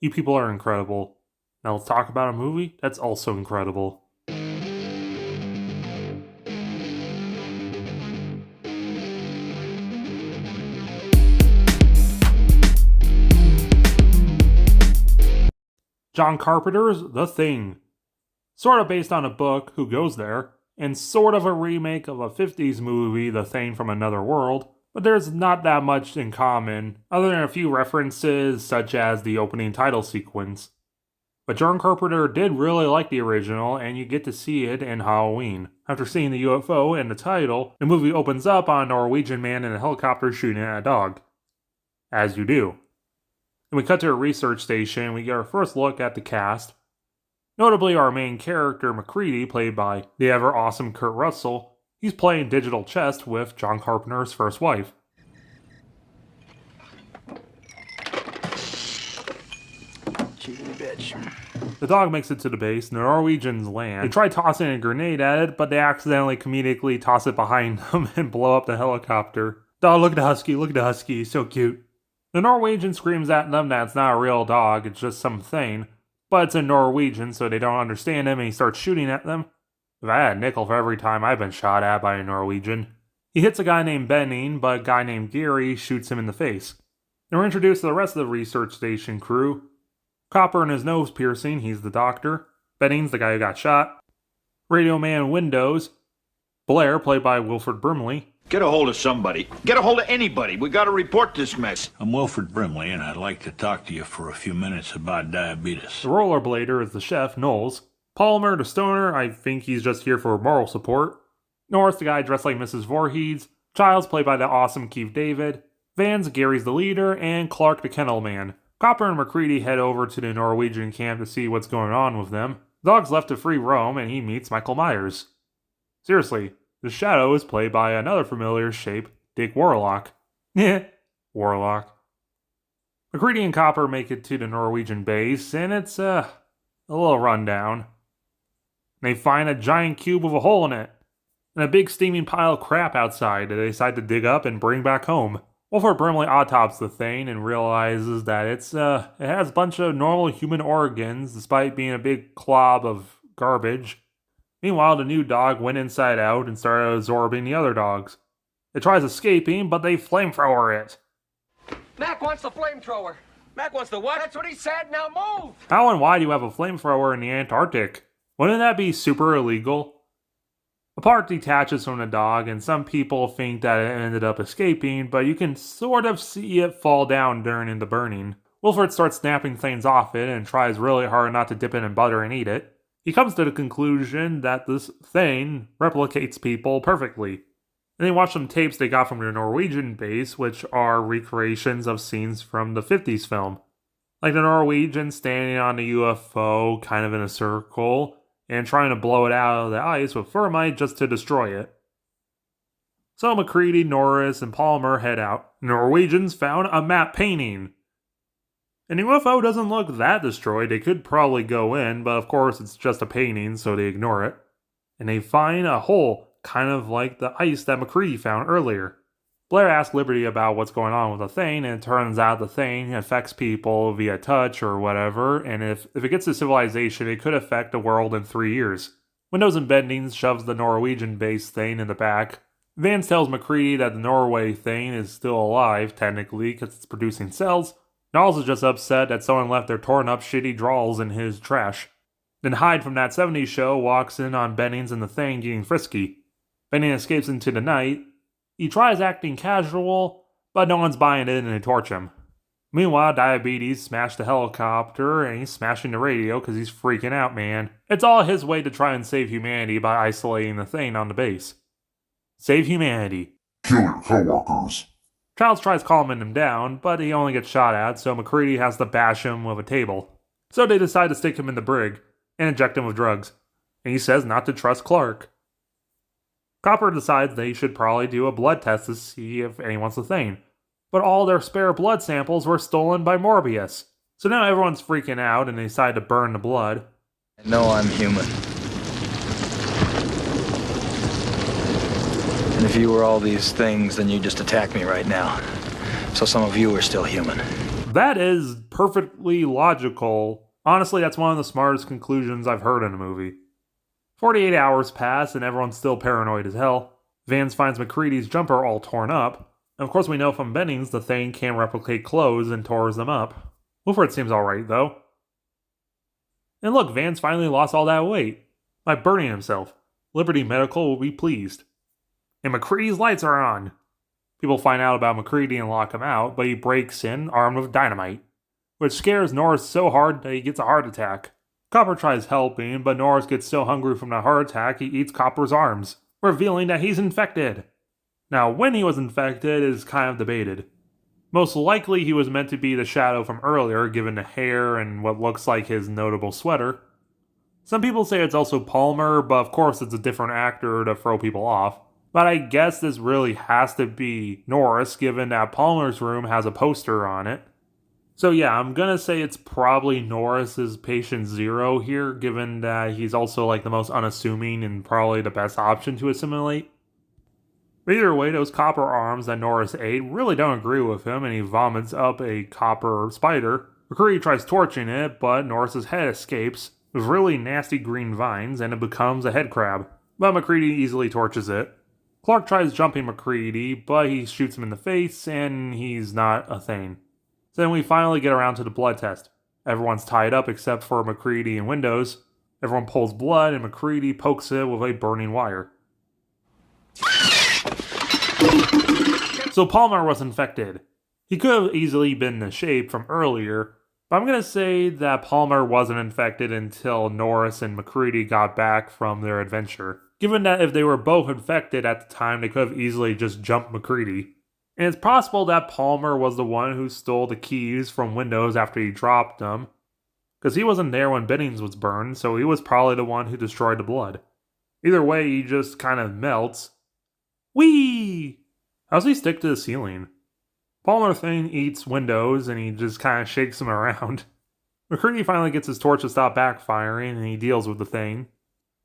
You people are incredible. Now let's talk about a movie that's also incredible. John Carpenter's The Thing. Sort of based on a book, Who Goes There, and sort of a remake of a 50s movie, The Thing from Another World, but there's not that much in common, other than a few references such as the opening title sequence. But John Carpenter did really like the original, and you get to see it in Halloween. After seeing the UFO and the title, the movie opens up on a Norwegian man in a helicopter shooting at a dog. As you do. Then we cut to a research station and we get our first look at the cast. Notably, our main character, McCready, played by the ever-awesome Kurt Russell, he's playing digital chess with John Carpenter's first wife. Cheeky bitch. The dog makes it to the base, and the Norwegians land. They try tossing a grenade at it, but they accidentally comedically toss it behind them and blow up the helicopter. Dog, look at the husky, he's so cute. The Norwegian screams at them that it's not a real dog, it's just something. But it's in Norwegian, so they don't understand him, and he starts shooting at them. If I had a nickel for every time I've been shot at by a Norwegian. He hits a guy named Benning, but a guy named Gary shoots him in the face. Then we're introduced to the rest of the research station crew. Copper and his nose piercing, he's the doctor. Benning's the guy who got shot. Radio man Windows. Blair, played by Wilford Brimley. Get a hold of somebody. Get a hold of anybody. We gotta report this mess. I'm Wilford Brimley, and I'd like to talk to you for a few minutes about diabetes. The rollerblader is the chef, Knowles. Palmer, the stoner, I think he's just here for moral support. Norris, the guy dressed like Mrs. Voorhees. Childs, played by the awesome Keith David. Vance, Gary's the leader, and Clark, the kennel man. Copper and McCready head over to the Norwegian camp to see what's going on with them. The dog's left to free roam, and he meets Michael Myers. Seriously, the Shadow is played by another familiar shape, Dick Warlock. Warlock. McCready and Copper make it to the Norwegian base, and it's a little rundown. They find a giant cube with a hole in it, and a big steaming pile of crap outside that they decide to dig up and bring back home. Wilford Brimley autopsies the thing and realizes that it has a bunch of normal human organs despite being a big clob of garbage. Meanwhile, the new dog went inside out and started absorbing the other dogs. It tries escaping, but they flamethrower it. Mac wants the flamethrower. Mac wants the what? That's what he said. Now move. How and why do you have a flamethrower in the Antarctic? Wouldn't that be super illegal? A part detaches from the dog, and some people think that it ended up escaping, but you can sort of see it fall down during the burning. Wilford starts snapping things off it and tries really hard not to dip it in butter and eat it. He comes to the conclusion that this thing replicates people perfectly. And they watch some tapes they got from the Norwegian base, which are recreations of scenes from the 50s film. Like the Norwegian standing on the UFO, kind of in a circle, and trying to blow it out of the ice with thermite just to destroy it. So McCready, Norris, and Palmer head out. Norwegians found a map painting. And the UFO doesn't look that destroyed. They could probably go in, but of course it's just a painting, so they ignore it. And they find a hole, kind of like the ice that McCready found earlier. Blair asks Liberty about what's going on with the thing, and it turns out the thing affects people via touch or whatever, and if it gets to civilization, it could affect the world in 3 years. Windows and Bendings shoves the Norwegian-based thing in the back. Vance tells McCready that the Norway thing is still alive, technically, because it's producing cells. Knowles is just upset that someone left their torn-up shitty drawers in his trash. Then Hyde from that 70s show walks in on Bennings and the thing getting frisky. Benning escapes into the night. He tries acting casual, but no one's buying it and they torch him. Meanwhile, Diabetes smashed the helicopter and he's smashing the radio because he's freaking out, man. It's all his way to try and save humanity by isolating the thing on the base. Save humanity. Kill your coworkers. Childs tries calming him down, but he only gets shot at, so McCready has to bash him with a table. So they decide to stick him in the brig and inject him with drugs. And he says not to trust Clark. Copper decides they should probably do a blood test to see if anyone's the thing. But all their spare blood samples were stolen by Morbius. So now everyone's freaking out and they decide to burn the blood. I know I'm human. And if you were all these things, then you'd just attack me right now. So some of you are still human. That is perfectly logical. Honestly, that's one of the smartest conclusions I've heard in a movie. 48 hours pass and everyone's still paranoid as hell. Vance finds MacReady's jumper all torn up. And of course we know from Bennings the thing can replicate clothes and tears them up. Wilfred seems alright though. And look, Vance finally lost all that weight by burning himself. Liberty Medical will be pleased. And MacReady's lights are on. People find out about MacReady and lock him out, but he breaks in armed with dynamite, which scares Norris so hard that he gets a heart attack. Copper tries helping, but Norris gets so hungry from the heart attack he eats Copper's arms, revealing that he's infected. Now, when he was infected is kind of debated. Most likely he was meant to be the Shadow from earlier, given the hair and what looks like his notable sweater. Some people say it's also Palmer, but of course it's a different actor to throw people off. But I guess this really has to be Norris, given that Palmer's room has a poster on it. So yeah, I'm gonna say it's probably Norris's patient zero here, given that he's also like the most unassuming and probably the best option to assimilate. But either way, those copper arms that Norris ate really don't agree with him, and he vomits up a copper spider. MacReady tries torching it, but Norris's head escapes with really nasty green vines, and it becomes a head crab. But MacReady easily torches it. Clark tries jumping MacReady, but he shoots him in the face, and he's not a thing. So then we finally get around to the blood test. Everyone's tied up except for MacReady and Windows. Everyone pulls blood, and MacReady pokes it with a burning wire. So Palmer was infected. He could have easily been the shape from earlier, but I'm going to say that Palmer wasn't infected until Norris and MacReady got back from their adventure. Given that if they were both infected at the time, they could have easily just jumped MacReady. And it's possible that Palmer was the one who stole the keys from Windows after he dropped them, because he wasn't there when Bennings was burned, so he was probably the one who destroyed the blood. Either way, he just kind of melts. Whee! How's he stick to the ceiling? Palmer thing eats Windows, and he just kind of shakes him around. MacReady finally gets his torch to stop backfiring, and he deals with the thing.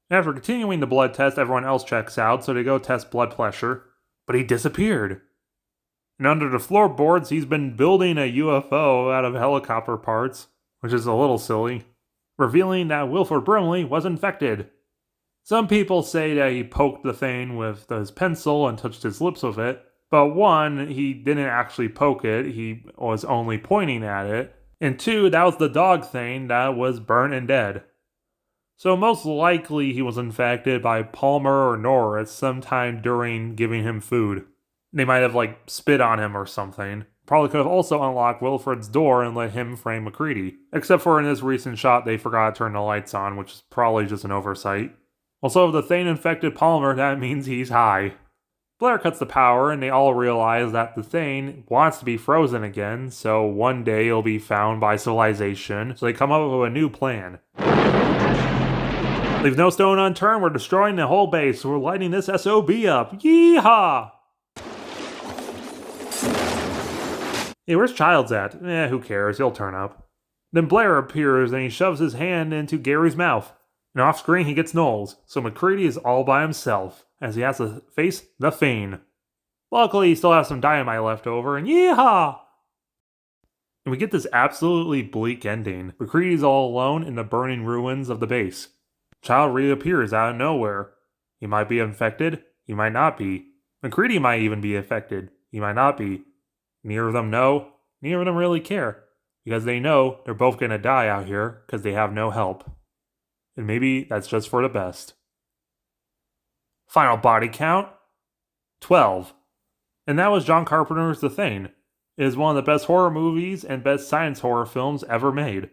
After continuing the blood test, everyone else checks out, so they go test blood pressure. But he disappeared. And under the floorboards, he's been building a UFO out of helicopter parts, which is a little silly, revealing that Wilford Brimley was infected. Some people say that he poked the thing with his pencil and touched his lips with it, but one, he didn't actually poke it, he was only pointing at it, and two, that was the dog thing that was burnt and dead. So most likely he was infected by Palmer or Norris sometime during giving him food. They might have spit on him or something. Probably could have also unlocked Wilfred's door and let him frame MacReady. Except for in this recent shot they forgot to turn the lights on, which is probably just an oversight. Also, if the thing infected Palmer, that means he's high. Blair cuts the power and they all realize that the thing wants to be frozen again, so one day it'll be found by civilization, so they come up with a new plan. Leave no stone unturned, we're destroying the whole base, we're lighting this SOB up. Yeehaw! Hey, where's Childs at? Who cares, he'll turn up. Then Blair appears and he shoves his hand into Gary's mouth. And off screen he gets Knowles, so MacReady is all by himself, as he has to face the Fiend. Luckily he still has some dynamite left over, and yeehaw! And we get this absolutely bleak ending. MacReady's all alone in the burning ruins of the base. Child reappears out of nowhere. He might be infected, he might not be. MacReady might even be affected, he might not be. Neither of them know, neither of them really care. Because they know they're both gonna die out here, because they have no help. And maybe that's just for the best. Final body count? 12. And that was John Carpenter's The Thing. It is one of the best horror movies and best science horror films ever made.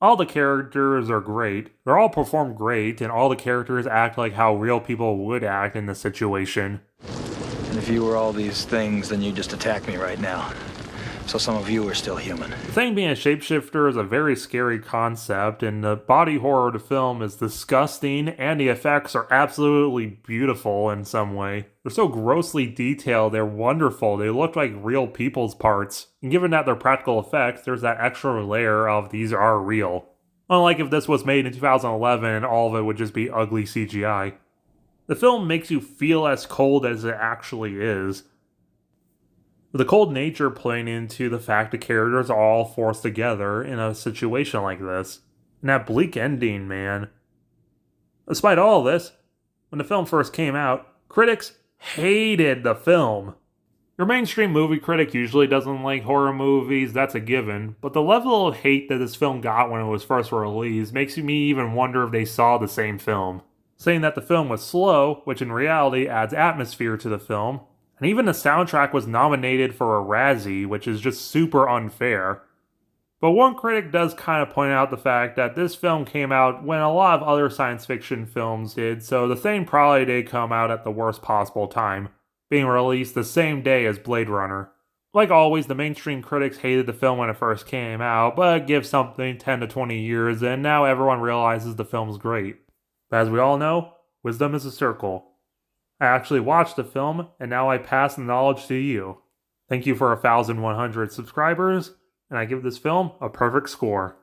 All the characters are great, they're all performed great, and all the characters act like how real people would act in the situation. And if you were all these things, then you'd just attack me right now. So some of you are still human. The Thing being a shapeshifter is a very scary concept, and the body horror of the film is disgusting, and the effects are absolutely beautiful in some way. They're so grossly detailed, they're wonderful, they look like real people's parts. And given that they're practical effects, there's that extra layer of these are real. Unlike if this was made in 2011 and all of it would just be ugly CGI. The film makes you feel as cold as it actually is. with the cold nature playing into the fact the characters are all forced together in a situation like this. And that bleak ending, man. Despite all this, when the film first came out, critics hated the film. Your mainstream movie critic usually doesn't like horror movies, that's a given, but the level of hate that this film got when it was first released makes me even wonder if they saw the same film. Saying that the film was slow, which in reality adds atmosphere to the film, and even the soundtrack was nominated for a Razzie, which is just super unfair. But one critic does kind of point out the fact that this film came out when a lot of other science fiction films did, so the thing probably did come out at the worst possible time, being released the same day as Blade Runner. Like always, the mainstream critics hated the film when it first came out, but give something 10 to 20 years and now everyone realizes the film's great. But as we all know, wisdom is a circle. I actually watched the film, and now I pass the knowledge to you. Thank you for 1,100 subscribers, and I give this film a perfect score.